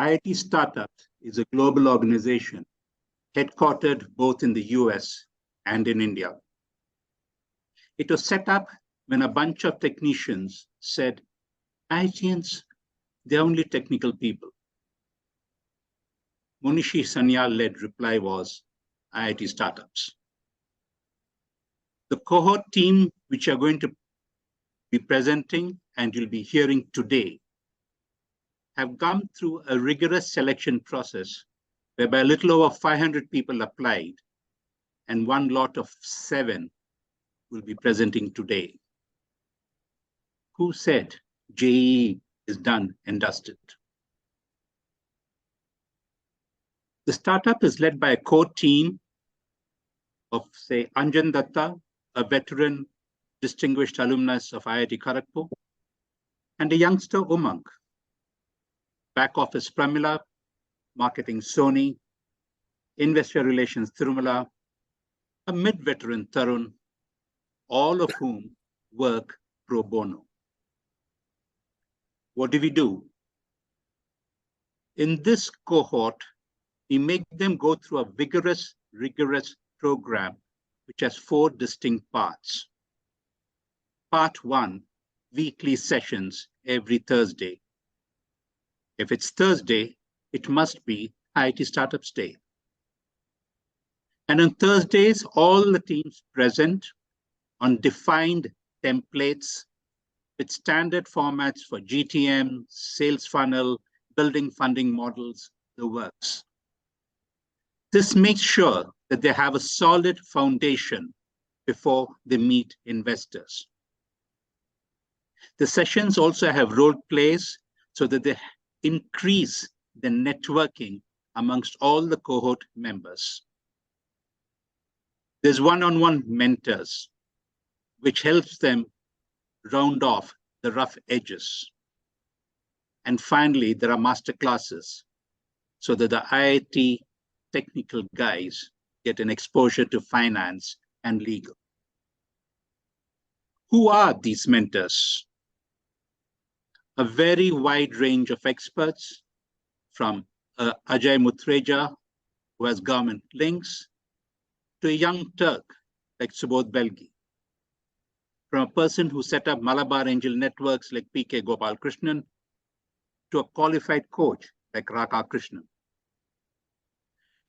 IIT Startups is a global organization headquartered both in the US and in India. It was set up when a bunch of technicians said, IITians, they're only technical people. Munishi Sanyal-led reply was IIT Startups. The cohort team, which are going to be presenting and you'll be hearing today, have gone through a rigorous selection process whereby a little over 500 people applied and one lot of 7 will be presenting today. Who said JEE is done and dusted? The startup is led by a core team of, say, Anjan Datta, a veteran distinguished alumnus of IIT Kharagpur, and a youngster Umang. Back office Pramila, marketing Sony, investor relations Thirumala, a mid-veteran Tarun, all of whom work pro bono. What do we do? In this cohort, we make them go through a rigorous program which has 4 distinct parts. Part 1, weekly sessions every Thursday. If it's Thursday, it must be IIT Startups Day. And on Thursdays, all the teams present on defined templates with standard formats for GTM, sales funnel, building funding models, the works. This makes sure that they have a solid foundation before they meet investors. The sessions also have role plays so that they increase the networking amongst all the cohort members. There's one-on-one mentors, which helps them round off the rough edges. And finally, there are master classes so that the IIT technical guys get an exposure to finance and legal. Who are these mentors? A very wide range of experts, from Ajay Mutreja, who has government links, to a young Turk like Subodh Belgi, from a person who set up Malabar Angel networks like P.K. Gopal Krishnan, to a qualified coach like Raka Krishnan,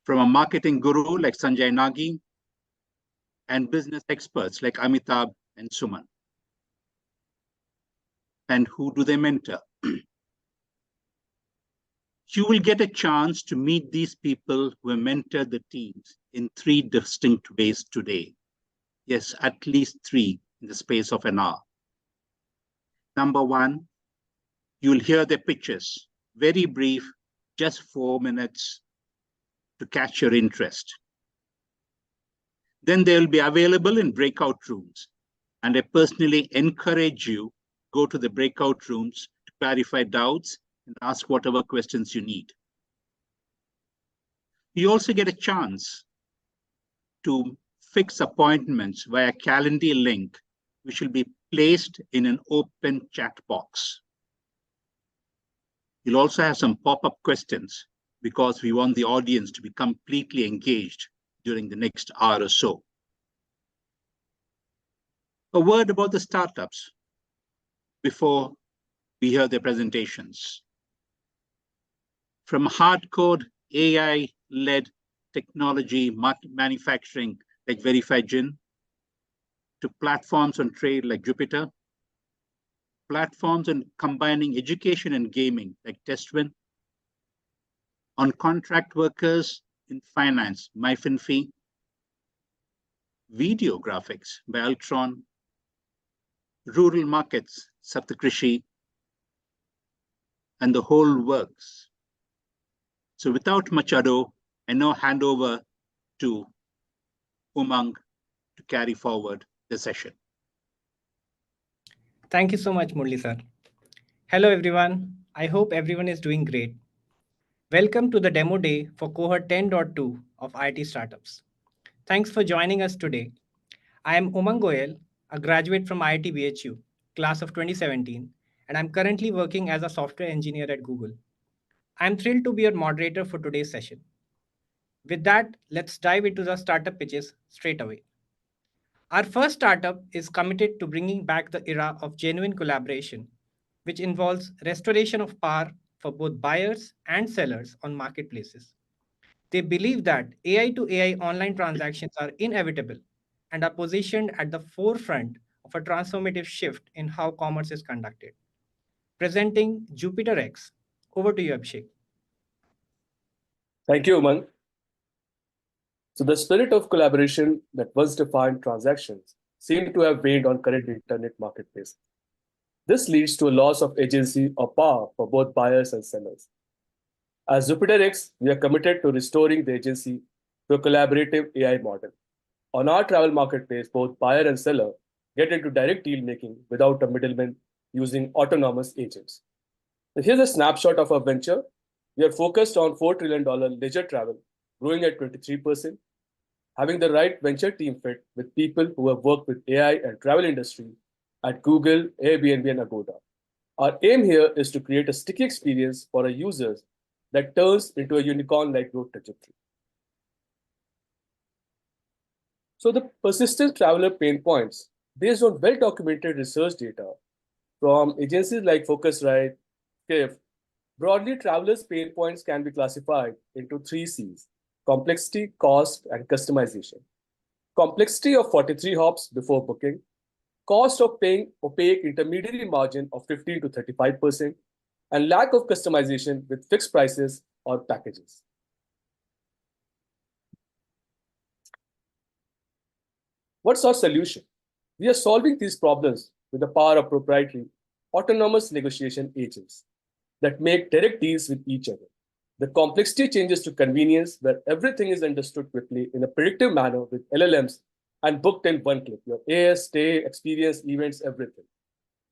from a marketing guru like Sanjay Nagi, and business experts like Amitabh and Suman. And who do they mentor? You will get a chance to meet these people who have mentored the teams in 3 distinct ways today. Yes, at least 3 in the space of an hour. Number 1, you'll hear their pitches, very brief, just 4 minutes to catch your interest. Then they'll be available in breakout rooms. And I personally encourage you, go to the breakout rooms to clarify doubts and ask whatever questions you need. You also get a chance to fix appointments via Calendly link, which will be placed in an open chat box. You'll also have some pop-up questions because we want the audience to be completely engaged during the next hour or so. A word about the startups before we hear their presentations. From hardcore AI-led technology manufacturing like Verified Gin, to platforms on trade like Jupiter, platforms on combining education and gaming like TestWin, on contract workers in finance, MyFinFee, video graphics by Altron, rural markets, Saptakrishi, and the whole works. So without much ado, I now hand over to Umang to carry forward the session. Thank you so much, Murli sir. Hello, everyone. I hope everyone is doing great. Welcome to the demo day for cohort 10.2 of IIT Startups. Thanks for joining us today. I am Umang Goyal, a graduate from IIT BHU, class of 2017, and I'm currently working as a software engineer at Google. I'm thrilled to be your moderator for today's session. With that, let's dive into the startup pitches straight away. Our first startup is committed to bringing back the era of genuine collaboration, which involves restoration of power for both buyers and sellers on marketplaces. They believe that AI to AI online transactions are inevitable and are positioned at the forefront of a transformative shift in how commerce is conducted. Presenting Jupiter X. Over to you, Abhishek. Thank you, Umang. So the spirit of collaboration that once defined transactions seemed to have waned on current internet marketplace. This leads to a loss of agency or power for both buyers and sellers. As Jupiter X, we are committed to restoring the agency to a collaborative AI model. On our travel marketplace, both buyer and seller get into direct deal making without a middleman using autonomous agents. So here's a snapshot of our venture. We are focused on $4 trillion leisure travel, growing at 23%, having the right venture team fit with people who have worked with AI and travel industry at Google, Airbnb, and Agoda. Our aim here is to create a sticky experience for our users that turns into a unicorn-like growth trajectory. So the persistent traveler pain points, based on well-documented research data from agencies like Focusrite, Skift, broadly travelers' pain points can be classified into three C's: complexity, cost, and customization. Complexity of 43 hops before booking, cost of paying opaque intermediary margin of 15 to 35%, and lack of customization with fixed prices or packages. What's our solution? We are solving these problems with the power of proprietary autonomous negotiation agents that make direct deals with each other. The complexity changes to convenience, where everything is understood quickly in a predictive manner with LLMs and booked in one click. Your AS, stay, experience, events, everything.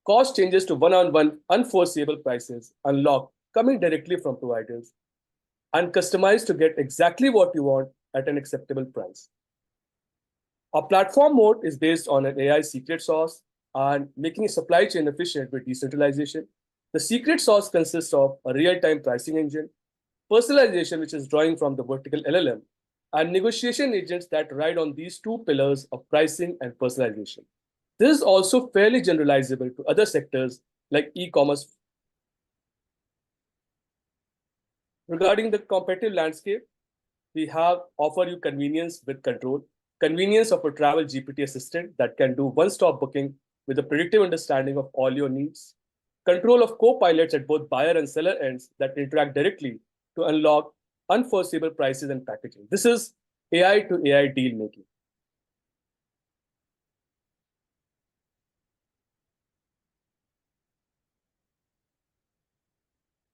Cost changes to one-on-one unforeseeable prices, unlocked, coming directly from providers, and customized to get exactly what you want at an acceptable price. Our platform mode is based on an AI secret sauce and making supply chain efficient with decentralization. The secret sauce consists of a real-time pricing engine, personalization, which is drawing from the vertical LLM, and negotiation agents that ride on these two pillars of pricing and personalization. This is also fairly generalizable to other sectors like e-commerce. Regarding the competitive landscape, we have offer you convenience with control, convenience of a travel GPT assistant that can do one-stop booking with a predictive understanding of all your needs, control of co-pilots at both buyer and seller ends that interact directly to unlock unforeseeable prices and packaging. This is AI to AI deal making.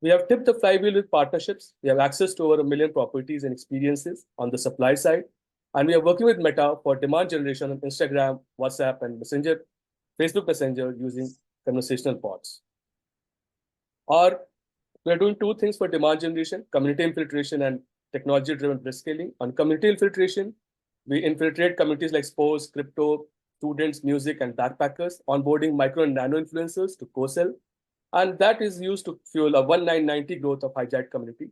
We have tipped the flywheel with partnerships. We have access to over 1 million properties and experiences on the supply side. And we are working with Meta for demand generation on Instagram, WhatsApp, and Messenger, Facebook Messenger using conversational bots. We are doing two things for demand generation: community infiltration and technology-driven risk scaling. On community infiltration, we infiltrate communities like sports, crypto, students, music, and backpackers, onboarding micro and nano influencers to co-sell. And that is used to fuel a 1990 growth of hijacked community.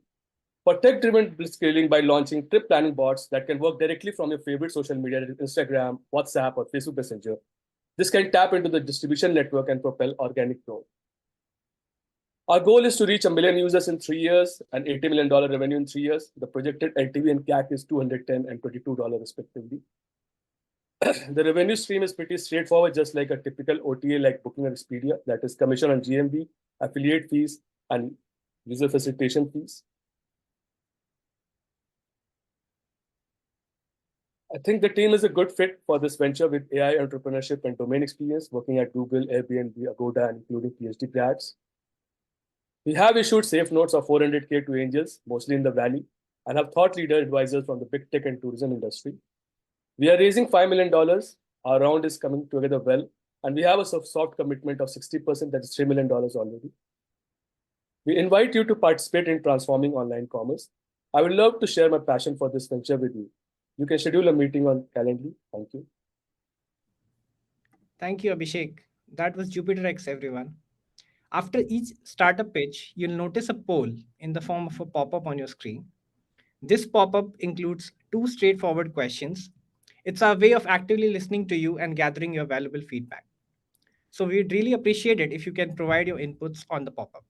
For tech-driven scaling, by launching trip planning bots that can work directly from your favorite social media, Instagram, WhatsApp, or Facebook Messenger. This can tap into the distribution network and propel organic growth. Our goal is to reach 1 million users in 3 years and $80 million revenue in 3 years. The projected LTV and CAC is $210 and $22 respectively. The revenue stream is pretty straightforward, just like a typical OTA like Booking or Expedia, that is commission on GMV, affiliate fees, and user facilitation fees. I think the team is a good fit for this venture with AI entrepreneurship and domain experience, working at Google, Airbnb, Agoda, and including PhD grads. We have issued safe notes of 400K to angels, mostly in the Valley, and have thought leader advisors from the big tech and tourism industry. We are raising $5 million. Our round is coming together well, and we have a soft commitment of 60%, that is $3 million already. We invite you to participate in transforming online commerce. I would love to share my passion for this venture with you. You can schedule a meeting on Calendly. Thank you. Thank you, Abhishek. That was Jupiter X, everyone. After each startup pitch, you'll notice a poll in the form of a pop-up on your screen. This pop-up includes two straightforward questions. It's our way of actively listening to you and gathering your valuable feedback. So we'd really appreciate it if you can provide your inputs on the pop-up.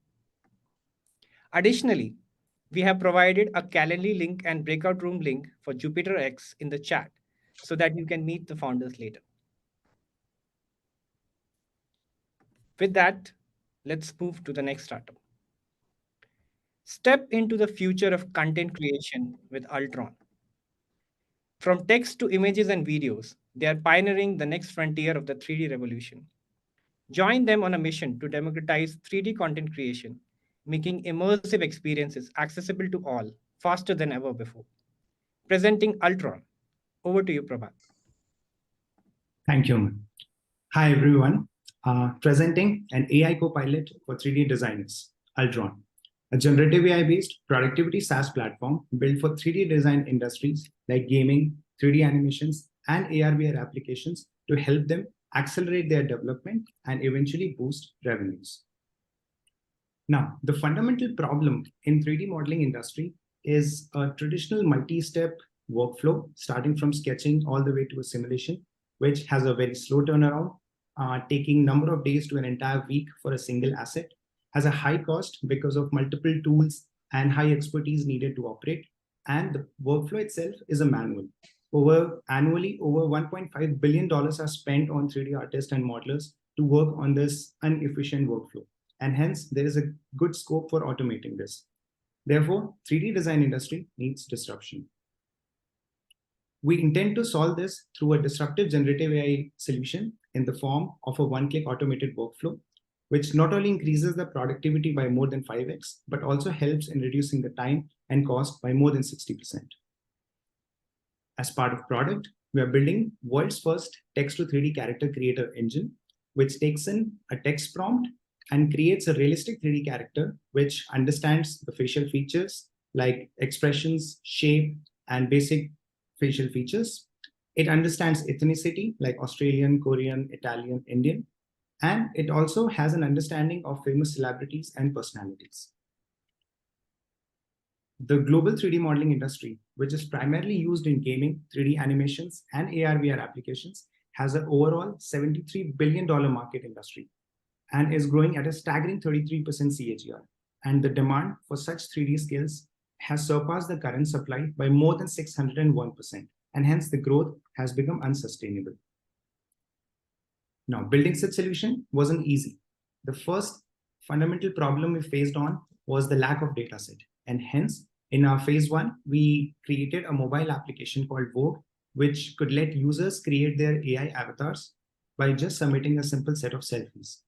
Additionally, we have provided a Calendly link and breakout room link for Jupiter X in the chat so that you can meet the founders later. With that, let's move to the next startup. Step into the future of content creation with Ultron. From text to images and videos, they are pioneering the next frontier of the 3D revolution. Join them on a mission to democratize 3D content creation, making immersive experiences accessible to all faster than ever before. Presenting Ultron. Over to you, Prabhat. Thank you, Aman. Hi, everyone. Presenting an AI copilot for 3D designers, Ultron, a generative AI-based productivity SaaS platform built for 3D design industries like gaming, 3D animations, and AR/VR applications to help them accelerate their development and eventually boost revenues. Now, the fundamental problem in 3D modeling industry is a traditional multi-step workflow, starting from sketching all the way to a simulation, which has a very slow turnaround, taking number of days to an entire week for a single asset, has a high cost because of multiple tools and high expertise needed to operate, and the workflow itself is a manual. Annually, over $1.5 billion are spent on 3D artists and modelers to work on this inefficient workflow. And hence, there is a good scope for automating this. Therefore, 3D design industry needs disruption. We intend to solve this through a disruptive generative AI solution in the form of a one-click automated workflow, which not only increases the productivity by more than 5x, but also helps in reducing the time and cost by more than 60%. As part of product, we are building world's first text to 3D character creator engine, which takes in a text prompt and creates a realistic 3D character, which understands the facial features like expressions, shape, and basic facial features. It understands ethnicity like Australian, Korean, Italian, Indian, and it also has an understanding of famous celebrities and personalities. The global 3D modeling industry, which is primarily used in gaming, 3D animations, and AR/VR applications, has an overall $73 billion market industry and is growing at a staggering 33% CAGR. And the demand for such 3D skills has surpassed the current supply by more than 601%, and hence the growth has become unsustainable. Now, building such solution wasn't easy. The first fundamental problem we faced on was the lack of data set, and hence in our phase one, we created a mobile application called Vogue, which could let users create their AI avatars by just submitting a simple set of selfies.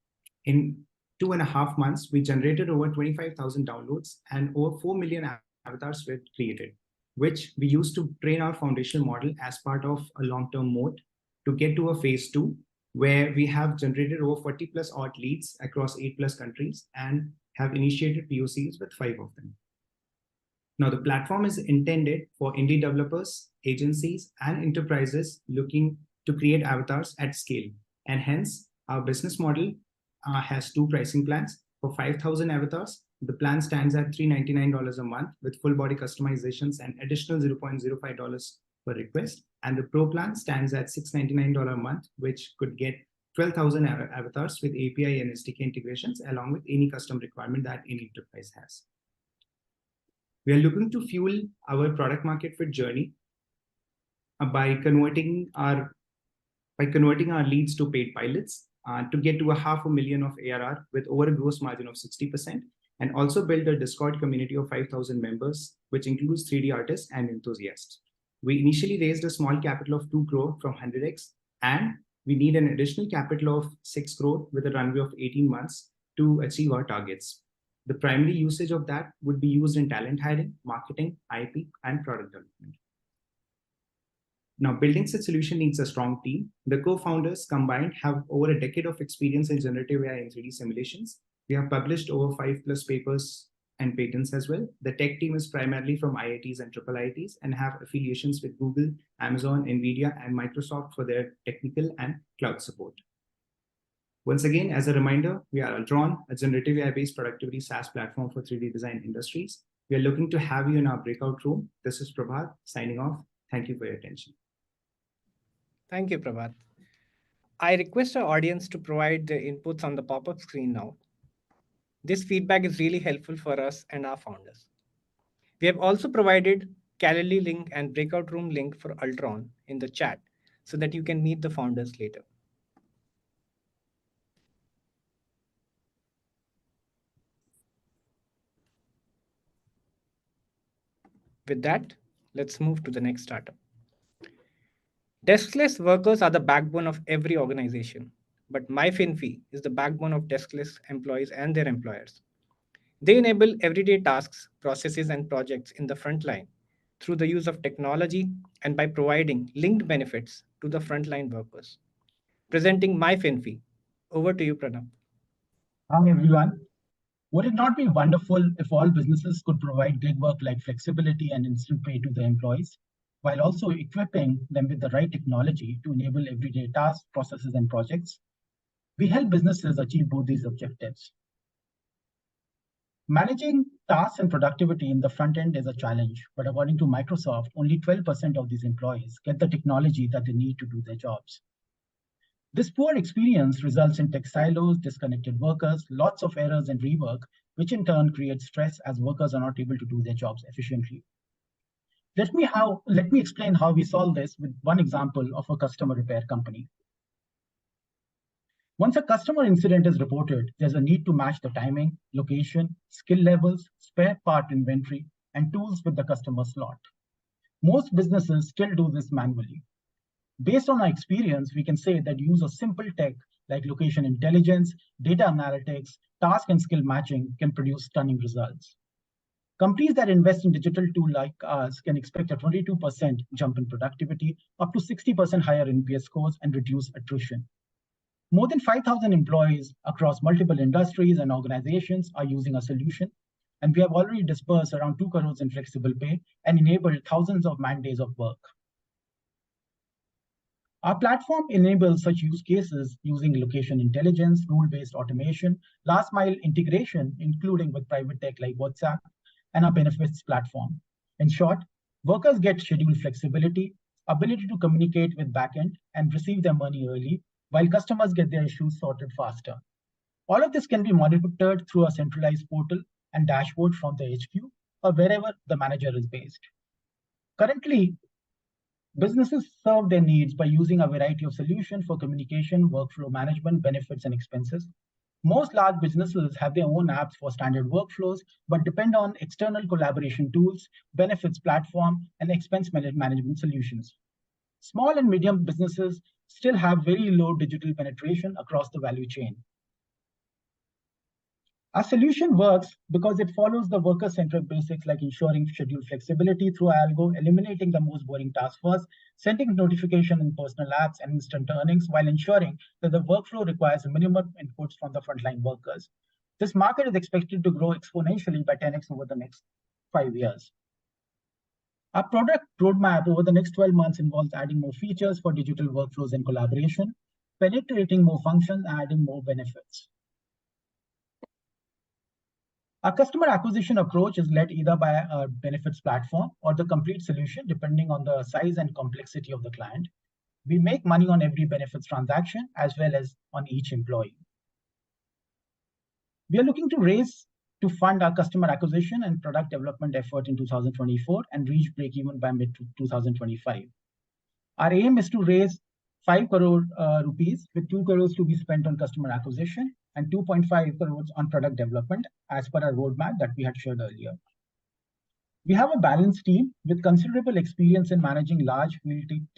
In 2.5 months, we generated over 25,000 downloads and over 4 million avatars were created, which we used to train our foundational model as part of a long-term mode to get to a phase two, where we have generated over 40 plus odd leads across 8 plus countries and have initiated POCs with 5 of them. Now, the platform is intended for indie developers, agencies, and enterprises looking to create avatars at scale. And hence, our business model has 2 pricing plans. For 5,000 avatars, the plan stands at $399 a month with full body customizations and additional $0.05 per request. And the Pro plan stands at $699 a month, which could get 12,000 avatars with API and SDK integrations, along with any custom requirement that any enterprise has. We are looking to fuel our product market fit journey by converting our leads to paid pilots to get to $500,000 of ARR with over a gross margin of 60%, and also build a Discord community of 5,000 members, which includes 3D artists and enthusiasts. We initially raised a small capital of 2 crore from 100x, and we need an additional capital of 6 crore with a runway of 18 months to achieve our targets. The primary usage of that would be used in talent hiring, marketing, IP, and product development. Now, building such solution needs a strong team. The co-founders combined have over a decade of experience in generative AI and 3D simulations. We have published over 5+ papers and patents as well. The tech team is primarily from IITs and IIITs and have affiliations with Google, Amazon, NVIDIA, and Microsoft for their technical and cloud support. Once again, as a reminder, we are Ultron, a generative AI-based productivity SaaS platform for 3D design industries. We are looking to have you in our breakout room. This is Prabhat signing off. Thank you for your attention. Thank you, Prabhat. I request our audience to provide their inputs on the pop-up screen now. This feedback is really helpful for us and our founders. We have also provided Calendly link and breakout room link for Ultron in the chat so that you can meet the founders later. With that, let's move to the next startup. Deskless workers are the backbone of every organization, but MyFinFee is the backbone of deskless employees and their employers. They enable everyday tasks, processes, and projects in the front line through the use of technology and by providing linked benefits to the frontline workers. Presenting MyFinFee. Over to you, Pranav. Hi, everyone. Would it not be wonderful if all businesses could provide gig work like flexibility and instant pay to their employees, while also equipping them with the right technology to enable everyday tasks, processes, and projects? We help businesses achieve both these objectives. Managing tasks and productivity in the front end is a challenge, but according to Microsoft, only 12% of these employees get the technology that they need to do their jobs. This poor experience results in tech silos, disconnected workers, lots of errors and rework, which in turn creates stress as workers are not able to do their jobs efficiently. Let me explain how we solve this with one example of a customer repair company. Once a customer incident is reported, there's a need to match the timing, location, skill levels, spare part inventory, and tools with the customer slot. Most businesses still do this manually. Based on our experience, we can say that use of simple tech like location intelligence, data analytics, task and skill matching can produce stunning results. Companies that invest in digital tools like ours can expect a 22% jump in productivity, up to 60% higher NPS scores, and reduce attrition. More than 5,000 employees across multiple industries and organizations are using our solution, and we have already dispersed around 2 crores in flexible pay and enabled thousands of man days of work. Our platform enables such use cases using location intelligence, rule-based automation, last-mile integration, including with private tech like WhatsApp, and our benefits platform. In short, workers get schedule flexibility, ability to communicate with backend, and receive their money early, while customers get their issues sorted faster. All of this can be monitored through a centralized portal and dashboard from the HQ or wherever the manager is based. Currently, businesses serve their needs by using a variety of solutions for communication, workflow management, benefits, and expenses. Most large businesses have their own apps for standard workflows, but depend on external collaboration tools, benefits platform, and expense management solutions. Small and medium businesses still have very low digital penetration across the value chain. Our solution works because it follows the worker-centric basics like ensuring schedule flexibility through algo, eliminating the most boring tasks first, sending notification in personal apps and instant earnings, while ensuring that the workflow requires minimum inputs from the frontline workers. This market is expected to grow exponentially by 10x over the next 5 years. Our product roadmap over the next 12 months involves adding more features for digital workflows and collaboration, penetrating more functions, and adding more benefits. Our customer acquisition approach is led either by a benefits platform or the complete solution, depending on the size and complexity of the client. We make money on every benefits transaction as well as on each employee. We are looking to raise to fund our customer acquisition and product development effort in 2024 and reach break-even by mid-2025. Our aim is to raise 5 crore rupees, with 2 crores to be spent on customer acquisition and 2.5 crores on product development as per our roadmap that we had shared earlier. We have a balanced team with considerable experience in managing large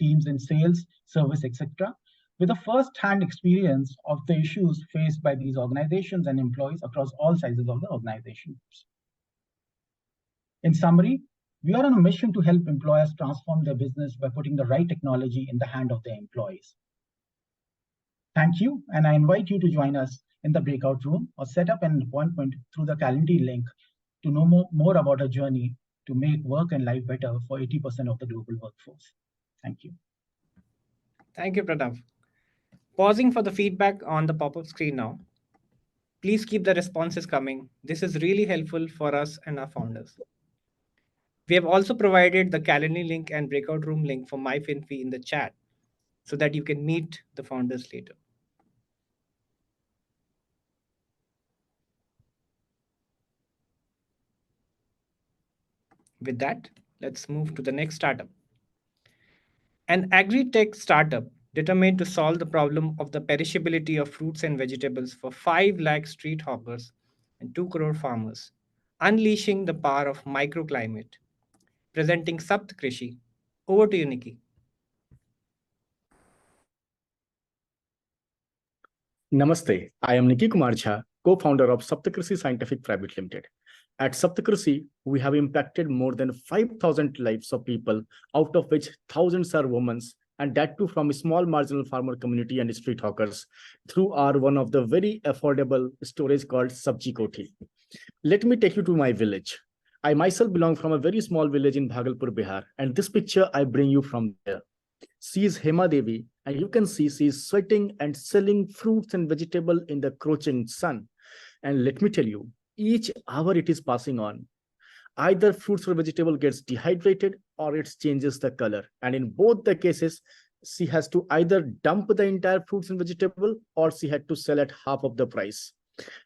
teams in sales, service, etc., with a first-hand experience of the issues faced by these organizations and employees across all sizes of the organizations. In summary, we are on a mission to help employers transform their business by putting the right technology in the hand of their employees. Thank you, and I invite you to join us in the breakout room or set up an appointment through the Calendly link to know more about our journey to make work and life better for 80% of the global workforce. Thank you. Thank you, Pranav. Pausing for the feedback on the pop-up screen now. Please keep the responses coming. This is really helpful for us and our founders. We have also provided the Calendly link and breakout room link for MyFinFi in the chat so that you can meet the founders later. With that, let's move to the next startup. An agri-tech startup determined to solve the problem of the perishability of fruits and vegetables for 5 lakh street hawkers and 2 crore farmers, unleashing the power of microclimate. Presenting Sapt Krishi. Over to you, Nikki. Namaste, I am Nikki Kumar Jha, co-founder of Saptakrishi Scientific Private Limited. At Saptakrishi, we have impacted more than 5,000 lives of people, out of which thousands are women, and that too from a small marginal farmer community and street hawkers, through our one of the very affordable storage called Sabji Koti. Let me take you to my village. I myself belong from a very small village in Bhagalpur, Bihar, and this picture I bring you from there. She is Hema Devi, and you can see she is sweating and selling fruits and vegetables in the scorching sun. And let me tell you, each hour it is passing on, either fruits or vegetable gets dehydrated or it changes the color. And in both the cases, she has to either dump the entire fruits and vegetable or she had to sell at half of the price.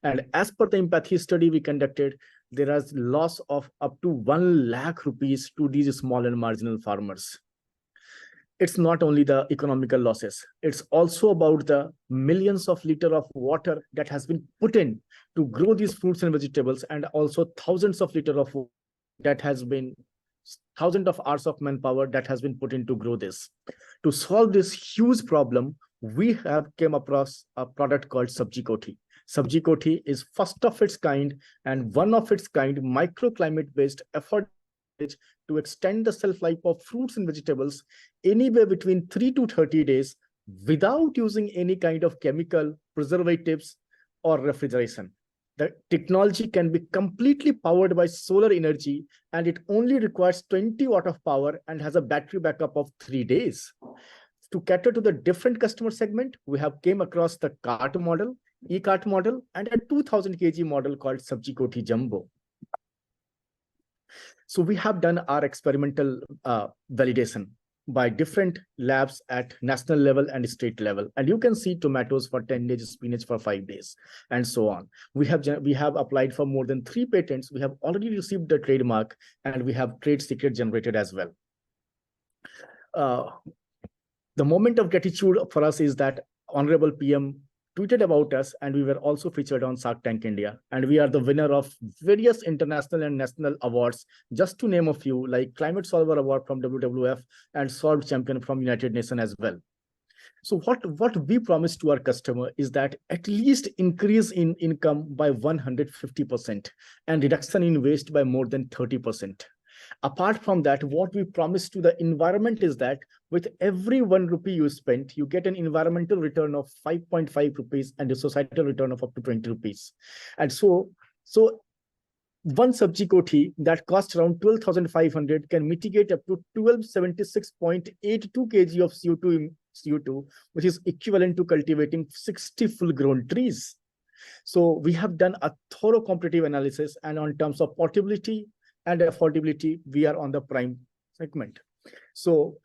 And as per the empathy study we conducted, there is loss of up to 1 lakh rupees to these small and marginal farmers. It's not only the economical losses, it's also about the millions of liters of water that has been put in to grow these fruits and vegetables, and also thousands of liters of water that has been, thousands of hours of manpower that has been put in to grow this. To solve this huge problem, we have came across a product called Sabji Koti. Sabji Koti is first of its kind and one of its kind microclimate-based effort to extend the shelf life of fruits and vegetables anywhere between 3 to 30 days without using any kind of chemical, preservatives, or refrigeration. The technology can be completely powered by solar energy, and it only requires 20 watt of power and has a battery backup of 3 days. To cater to the different customer segment, we have came across the cart model, e-cart model, and a 2000 kg model called Sabji Koti Jumbo. So we have done our experimental validation by different labs at national level and state level. And you can see tomatoes for 10 days, spinach for 5 days, and so on. We have applied for more than 3 patents. We have already received the trademark, and we have trade secret generated as well. The moment of gratitude for us is that Honorable PM tweeted about us, and we were also featured on Shark Tank India. And we are the winner of various international and national awards, just to name a few, like Climate Solver Award from WWF and Solved Champion from United Nations as well. So what we promise to our customer is that at least increase in income by 150% and reduction in waste by more than 30%. Apart from that, what we promise to the environment is that with every 1 rupee you spend, you get an environmental return of 5.5 rupees and a societal return of up to 20 rupees. And so one Sabji Koti that costs around 12,500 can mitigate up to 1276.82 kg of CO2, which is equivalent to cultivating 60 full-grown trees. So we have done a thorough competitive analysis, and on terms of portability and affordability, we are on the prime segment. So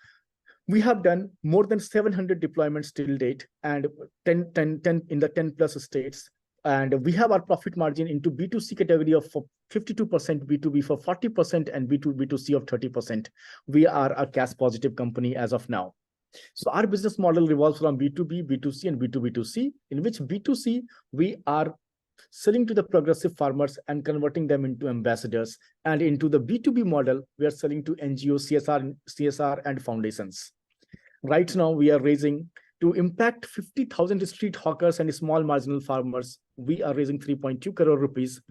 we have done more than 700 deployments till date, and 10 in the 10 plus states. And we have our profit margin into B2C category of 52%, B2B for 40%, and B2C of 30%. We are a cash positive company as of now. So our business model revolves around B2B, B2C, and B2B2C, in which B2C, we are selling to the progressive farmers and converting them into ambassadors. And into the B2B model, we are selling to NGOs, CSR, and foundations. Right now, we are raising to impact 50,000 street hawkers and small marginal farmers. We are raising 3.2 crore rupees.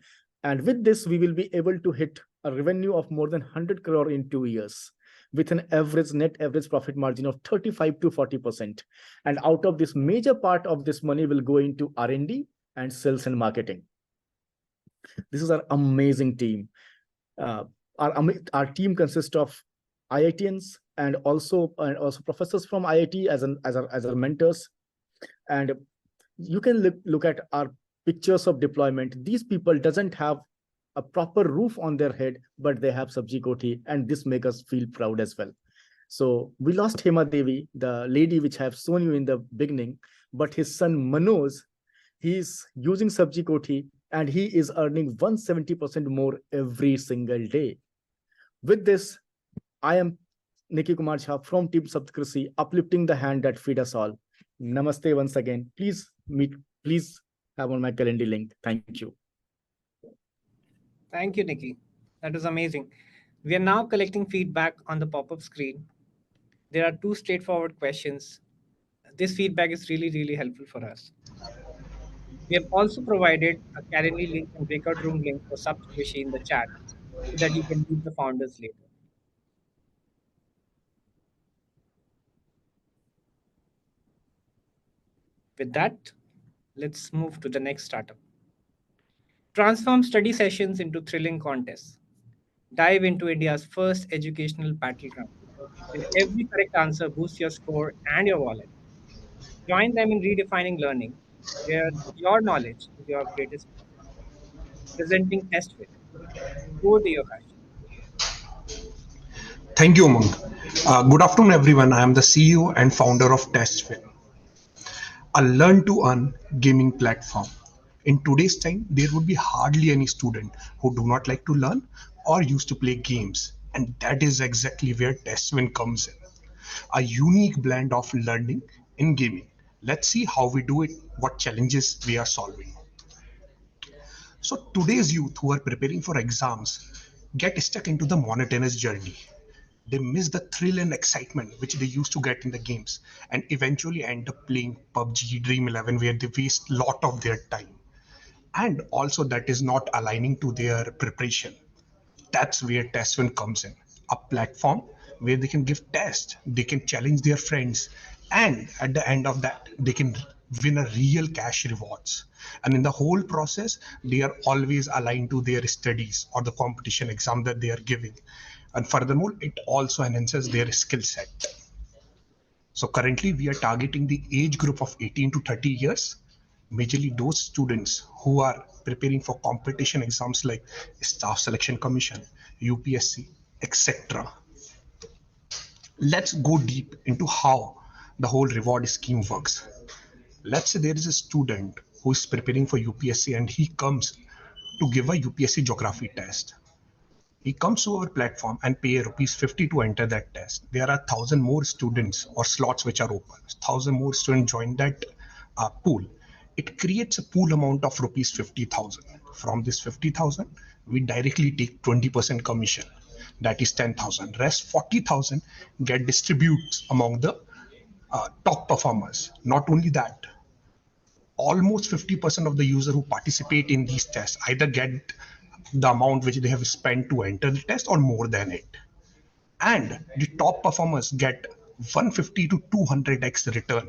And with this, we will be able to hit a revenue of more than 100 crore in 2 years, with an net average profit margin of 35 to 40%. And out of this, major part of this money will go into R&D and sales and marketing. This is our amazing team. Our team consists of IITians and also professors from IIT as our mentors. And you can look at our pictures of deployment. These people doesn't have a proper roof on their head, but they have sabji koti, and this makes us feel proud as well. So we lost Hema Devi, the lady which I have shown you in the beginning, but his son Manoj, he's using sabji koti and he is earning 170% more every single day. With this, I am Nikki Kumar Jha from Team Saptkrishi, uplifting the hand that feed us all. Namaste once again. Please have on my calendar link. Thank you. Thank you, Nikki. That was amazing. We are now collecting feedback on the pop-up screen. There are two straightforward questions. This feedback is really, really helpful for us. We have also provided a Calendly link and breakout room link for Saptkrishi in the chat so that you can meet the founders later. With that, let's move to the next startup. Transform study sessions into thrilling contests. Dive into India's first educational battleground, where every correct answer boosts your score and your wallet. Join them in redefining learning, where your knowledge is your greatest asset. Presenting TestFit. Go to your passion. Thank you, Umang. Good afternoon, everyone. I am the CEO and founder of TestFit, a learn-to-earn gaming platform. In today's time, there would be hardly any student who do not like to learn or used to play games, and that is exactly where TestWin comes in. A unique blend of learning in gaming. Let's see how we do it, what challenges we are solving. So today's youth who are preparing for exams get stuck into the monotonous journey. They miss the thrill and excitement which they used to get in the games and eventually end up playing PUBG, Dream 11, where they waste a lot of their time. And also that is not aligning to their preparation. That's where TestWin comes in, a platform where they can give tests, they can challenge their friends, and at the end of that, they can win a real cash rewards. And in the whole process, they are always aligned to their studies or the competition exam that they are giving. And furthermore, it also enhances their skill set. So currently, we are targeting the age group of 18 to 30 years, majorly those students who are preparing for competition exams like Staff Selection Commission, UPSC, etc. Let's go deep into how the whole reward scheme works. Let's say there is a student who is preparing for UPSC and he comes to give a UPSC geography test. He comes to our platform and pay rupees 50 to enter that test. There are 1,000 more students or slots which are open. 1,000 more students join that pool. It creates a pool amount of rupees 50,000. From this 50,000, we directly take 20% commission. That is 10,000. Rest 40,000 get distributed among the top performers. Not only that, almost 50% of the user who participate in these tests either get the amount which they have spent to enter the test or more than it. And the top performers get 150 to 200x return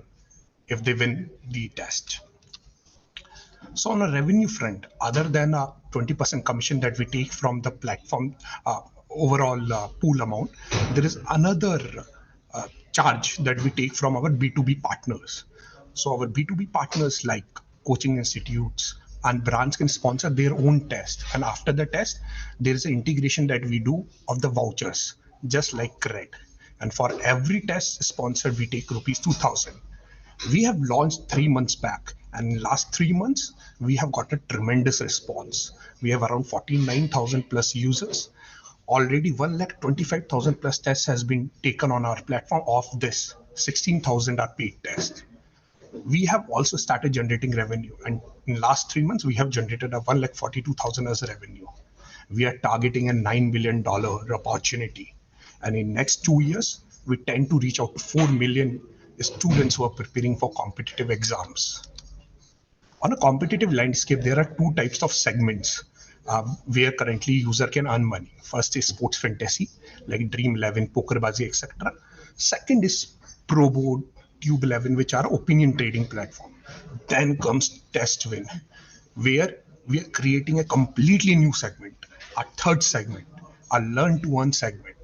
if they win the test. So on a revenue front, other than a 20% commission that we take from the platform overall pool amount, there is another charge that we take from our B2B partners. So our B2B partners like coaching institutes and brands can sponsor their own test. And after the test, there is an integration that we do of the vouchers, just like credit. And for every test sponsored, we take rupees 2,000. We have launched 3 months back, and in last 3 months we have got a tremendous response. We have around 49,000 plus users. Already 1,25,000 plus tests has been taken on our platform. Of this, 16,000 are paid tests. We have also started generating revenue, and in last 3 months we have generated a 1,42,000 as revenue. We are targeting a $9 billion opportunity, and in next 2 years we tend to reach out to 4 million students who are preparing for competitive exams. On a competitive landscape, there are two types of segments where currently user can earn money. First is sports fantasy, like Dream 11, Pokerbazi, etc. Second is Pro Board, Tube 11, which are opinion trading platform. Then comes Test Win, where we are creating a completely new segment, a third segment, a learn to earn segment.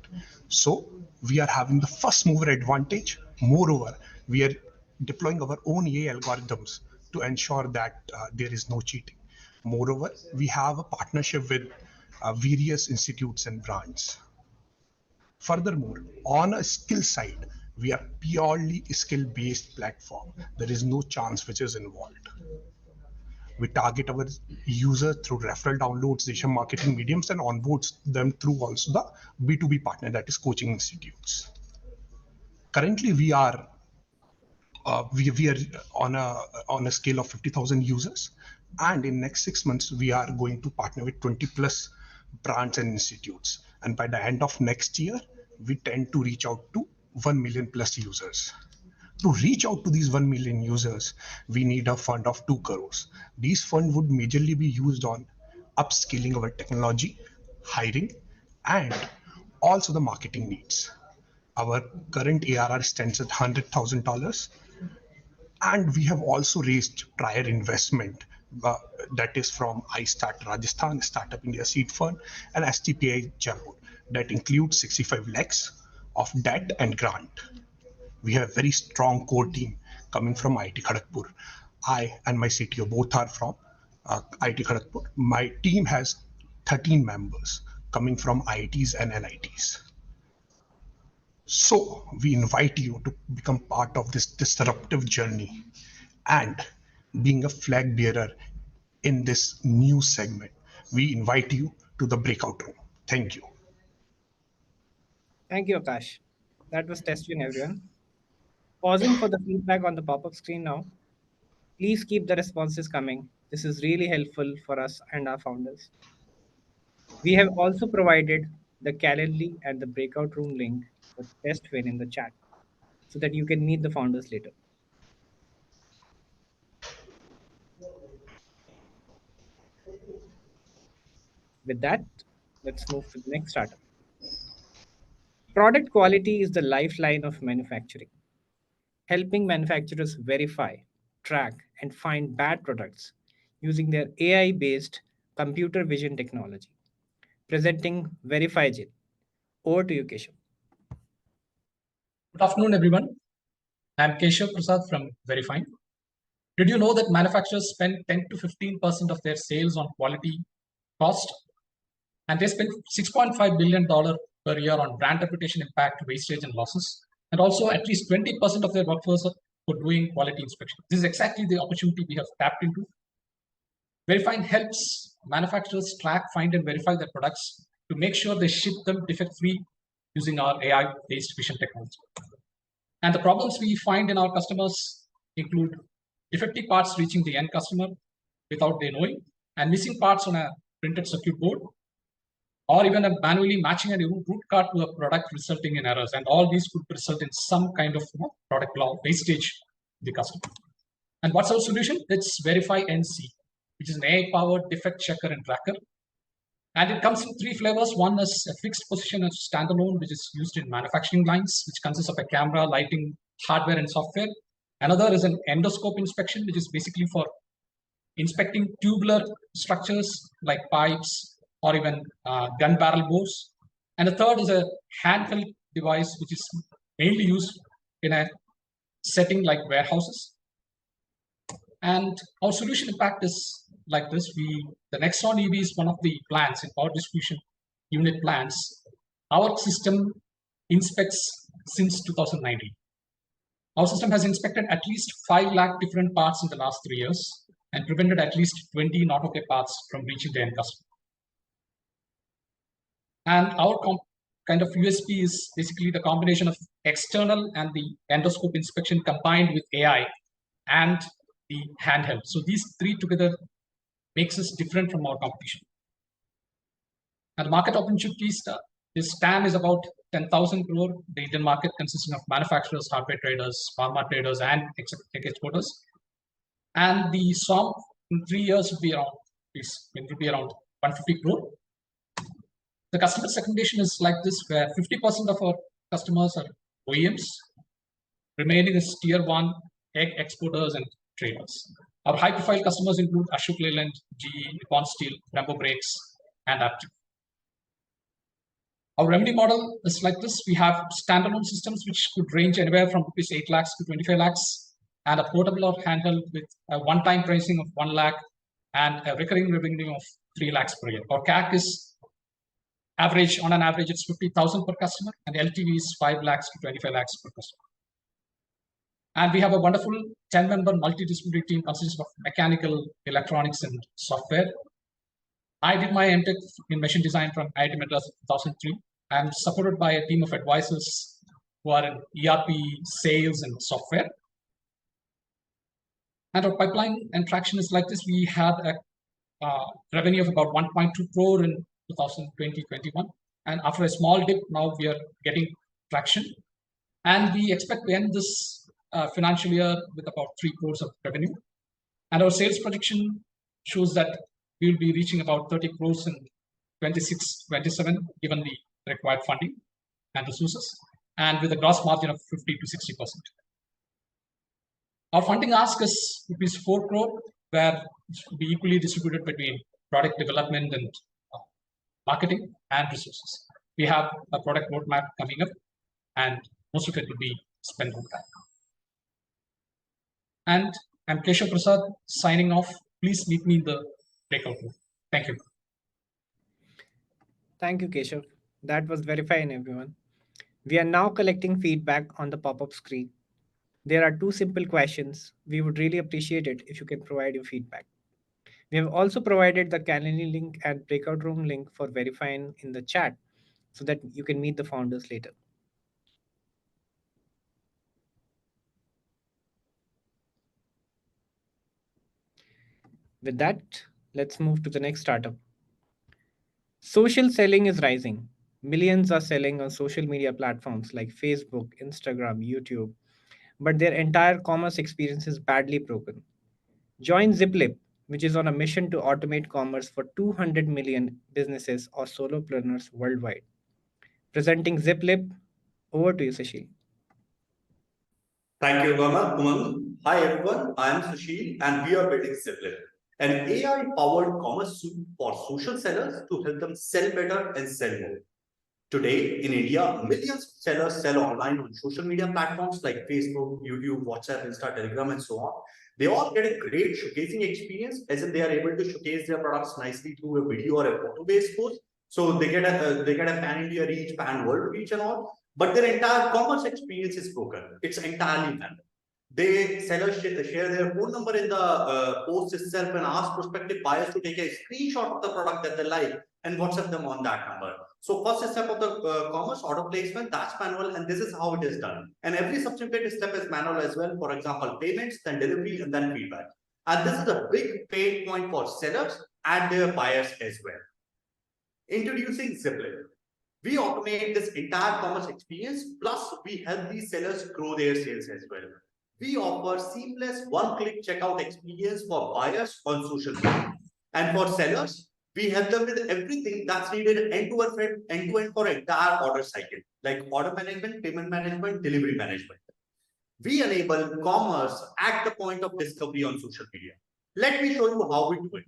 So we are having the first mover advantage. Moreover, we are deploying our own AI algorithms to ensure that there is no cheating. Moreover, we have a partnership with various institutes and brands. Furthermore, on a skill side, we are purely skill-based platform. There is no chance which is involved. We target our users through referral downloads, digital marketing mediums, and onboards them through also the B2B partner, that is coaching institutes. Currently, we are on a scale of 50,000 users, and in next 6 months we are going to partner with 20 plus brands and institutes, and by the end of next year we tend to reach out to 1 million plus users. To reach out to these 1 million users, we need a fund of 2 crores. These fund would majorly be used on upskilling our technology, hiring, and also the marketing needs. Our current ARR stands at $100,000, and we have also raised prior investment that is from iStart Rajasthan, Startup India Seed Fund, and STPI Jaipur that includes 65 lakhs of debt and grant. We have a very strong core team coming from IIT Kharagpur. I and my CTO both are from IIT Kharagpur. My team has 13 members coming from IITs and NITs. So we invite you to become part of this disruptive journey and being a flag bearer in this new segment. We invite you to the breakout room. Thank you. Thank you, Akash. That was Testwin, everyone. Pausing for the feedback on the pop-up screen now. Please keep the responses coming. This is really helpful for us and our founders. We have also provided the Calendly and the breakout room link for Testwin in the chat so that you can meet the founders later. With that, let's move to the next startup. Product quality is the lifeline of manufacturing, helping manufacturers verify, track, and find bad products using their AI-based computer vision technology. Presenting VerifyGen. Over to you, Keshav. Good afternoon, everyone. I'm Keshav Prasad from Verifine. Did you know that manufacturers spend 10 to 15% of their sales on quality cost? And they spend $6.5 billion per year on brand reputation impact, wastage, and losses. And also at least 20% of their workforce for doing quality inspection. This is exactly the opportunity we have tapped into. Verifine helps manufacturers track, find, and verify their products to make sure they ship them defect-free using our AI-based vision technology. And the problems we find in our customers include defective parts reaching the end customer without their knowing, and missing parts on a printed circuit board, or even manually matching a root card to a product resulting in errors. And all these could result in some kind of product law wastage to the customer. And what's our solution? It's Verify NC, which is an AI-powered defect checker and tracker. And it comes in 3 flavors. One is a fixed position as standalone, which is used in manufacturing lines, which consists of a camera, lighting, hardware, and software. Another is an endoscope inspection, which is basically for inspecting tubular structures like pipes or even gun barrel bores. And the third is a handheld device, which is mainly used in a setting like warehouses. And our solution impact is like this. The Nexon EV is one of the plants in power distribution unit plants. Our system inspects since 2019. Our system has inspected at least 5 lakh different parts in the last 3 years and prevented at least 20 not okay parts from reaching the end customer. And our kind of USP is basically the combination of external and the endoscope inspection combined with AI and the handheld. So these 3 together makes us different from our competition. And the market opportunities, this TAM is about 10,000 crore. The Indian market consisting of manufacturers, hardware traders, pharma traders, and tech exporters. And the sum in 3 years will be around 150 crore. The customer segmentation is like this, where 50% of our customers are OEMs, remaining is tier 1 egg exporters and traders. Our high-profile customers include Ashok Leyland, GE, Nippon Steel, Brembo Brakes, and Aptiv. Our revenue model is like this. We have standalone systems which could range anywhere from rupees 8 lakhs to 25 lakhs. and a portable or handheld with a one-time pricing of 1 lakh and a recurring revenue of 3 lakhs per year. Our CAC is on an average, it's 50,000 per customer, and LTV is 5 lakhs to 25 lakhs per customer. And we have a wonderful 10-member multidisciplinary team consisting of mechanical, electronics, and software. I did my MTech in machine design from IIT Madras in 2003. I'm supported by a team of advisors who are in ERP, sales, and software. And our pipeline and traction is like this. We had a revenue of about 1.2 crore in 2020-21. And after a small dip, now we are getting traction. And we expect to end this financial year with about 3 crores of revenue. And our sales projection shows that we will be reaching about 30 crores in 26-27, given the required funding and resources, and with a gross margin of 50 to 60%. Our funding ask is rupees 4 crore, where it will be equally distributed between product development and marketing and resources. We have a product roadmap coming up, and most of it will be spent on that. And I'm Keshav Prasad signing off. Please meet me in the breakout room. Thank you. Thank you, Keshav. That was very fine, everyone. We are now collecting feedback on the pop-up screen. There are 2 simple questions. We would really appreciate it if you can provide your feedback. We have also provided the Calendly link and breakout room link for verifying in the chat so that you can meet the founders later. With that, let's move to the next startup. Social selling is rising. Millions are selling on social media platforms like Facebook, Instagram, YouTube, but their entire commerce experience is badly broken. Join Ziplip, which is on a mission to automate commerce for 200 million businesses or solopreneurs worldwide. Presenting Ziplip, over to you, Sushil. Thank you, Umang. Hi, everyone. I am Sushil, and we are building Ziplip, an AI-powered commerce suite for social sellers to help them sell better and sell more. Today, in India, millions of sellers sell online on social media platforms like Facebook, YouTube, WhatsApp, Insta, Telegram, and so on. They all get a great showcasing experience, as in they are able to showcase their products nicely through a video or a photo-based post. So they get a pan-India reach, pan-world reach and all. But their entire commerce experience is broken. It's entirely manual. Sellers share their phone number in the post itself and ask prospective buyers to take a screenshot of the product that they like and WhatsApp them on that number. So first step of the commerce order placement, that's manual, and this is how it is done. And every subsequent step is manual as well. For example, payments, then delivery, and then feedback. And this is a big pain point for sellers and their buyers as well. Introducing Ziplip. We automate this entire commerce experience, plus we help these sellers grow their sales as well. We offer seamless one-click checkout experience for buyers on social media. And for sellers, we help them with everything that's needed end-to-end for entire order cycle, like order management, payment management, delivery management. We enable commerce at the point of discovery on social media. Let me show you how we do it.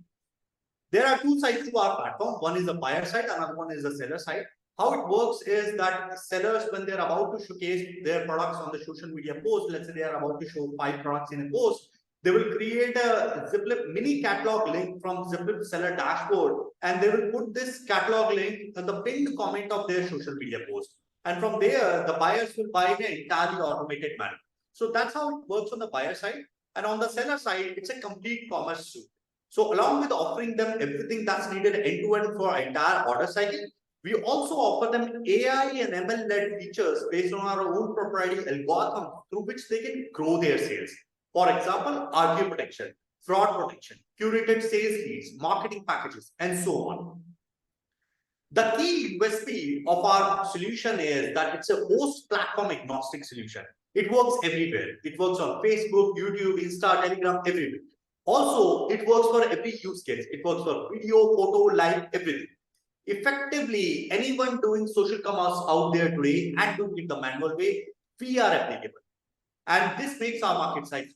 There are 2 sides to our platform. One is the buyer side, another one is the seller side. How it works is that sellers, when they're about to showcase their products on the social media post, let's say they are about to show 5 products in a post, they will create a Ziplip mini catalog link from Ziplip seller dashboard, and they will put this catalog link in the pinned comment of their social media post. And from there, the buyers will buy in an entirely automated manner. So that's how it works on the buyer side. And on the seller side, it's a complete commerce suite. So along with offering them everything that's needed end-to-end for entire order cycle, we also offer them AI and ML-led features based on our own proprietary algorithm through which they can grow their sales. For example, RPO protection, fraud protection, curated sales leads, marketing packages, and so on. The key USP of our solution is that it's a host platform agnostic solution. It works everywhere. It works on Facebook, YouTube, Insta, Telegram, everywhere. Also, it works for every use case. It works for video, photo, live, everything. Effectively, anyone doing social commerce out there today and doing it the manual way, we are applicable. And this makes our market size.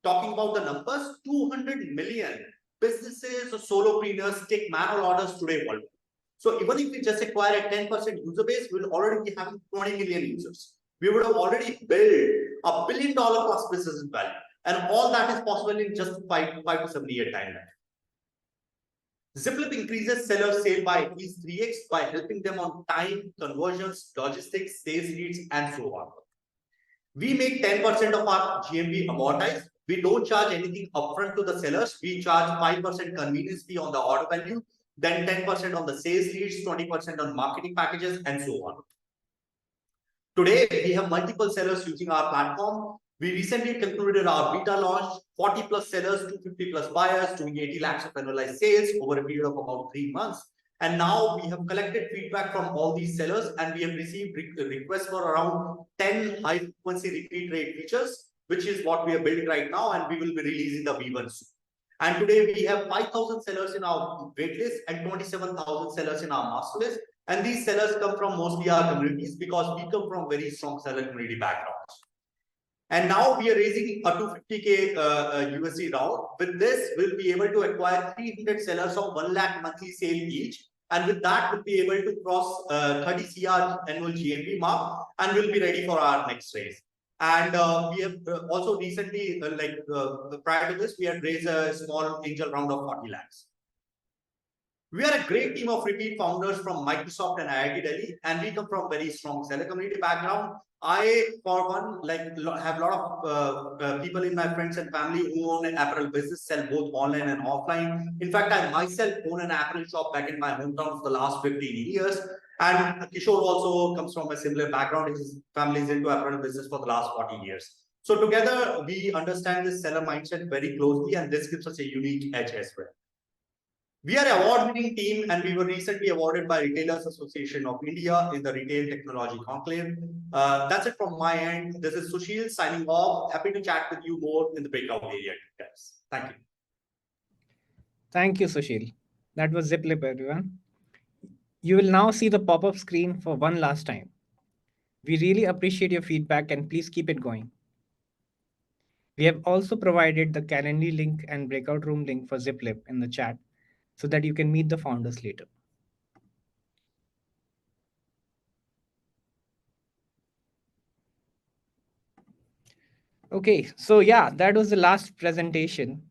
Talking about the numbers, 200 million businesses or solopreneurs take manual orders today worldwide. So even if we just acquire a 10% user base, we'll already be having 20 million users. we would have already built $1 billion plus business value. And all that is possible in just 5 to 7 year timeline. Zipline increases seller sale by at least 3x by helping them on time, conversions, logistics, sales leads, and so on. We make 10% of our GMV amortized. We don't charge anything upfront to the sellers. We charge 5% convenience fee on the order value, then 10% on the sales leads, 20% on marketing packages, and so on. Today, we have multiple sellers using our platform. We recently concluded our beta launch, 40 plus sellers, 250 plus buyers, doing 80 lakhs of annualized sales over a period of about 3 months. And now we have collected feedback from all these sellers, and we have received requests for around 10 high frequency repeat rate features, which is what we are building right now, and we will be releasing the V1 soon. And today we have 5,000 sellers in our waitlist and 27,000 sellers in our master list. And these sellers come from mostly our communities because we come from very strong seller community backgrounds. And now we are raising a 250K USD round. With this, we'll be able to acquire 300 sellers of 1 lakh monthly sale each. And with that, we'll be able to cross 30 CR annual GMV mark, and we'll be ready for our next raise. And we have also recently, prior to this, we had raised a small angel round of 40 lakhs. We are a great team of repeat founders from Microsoft and IIT Delhi, and we come from very strong seller community background. I, for one, have a lot of people in my friends and family who own an apparel business, sell both online and offline. In fact, I myself own an apparel shop back in my hometown for the last 15 years. And Kishore also comes from a similar background. His family is into apparel business for the last 40 years. So together, we understand this seller mindset very closely, and this gives us a unique edge as well. We are an award-winning team, and we were recently awarded by Retailers Association of India in the Retail Technology Conclave. That's it from my end. This is Sushil signing off. Happy to chat with you more in the breakout area, guys. Thank you. Thank you, Sushil. That was Ziplip, everyone. You will now see the pop-up screen for one last time. We really appreciate your feedback, and please keep it going. We have also provided the Calendly link and breakout room link for Ziplip in the chat so that you can meet the founders later. Okay, so yeah, that was the last presentation.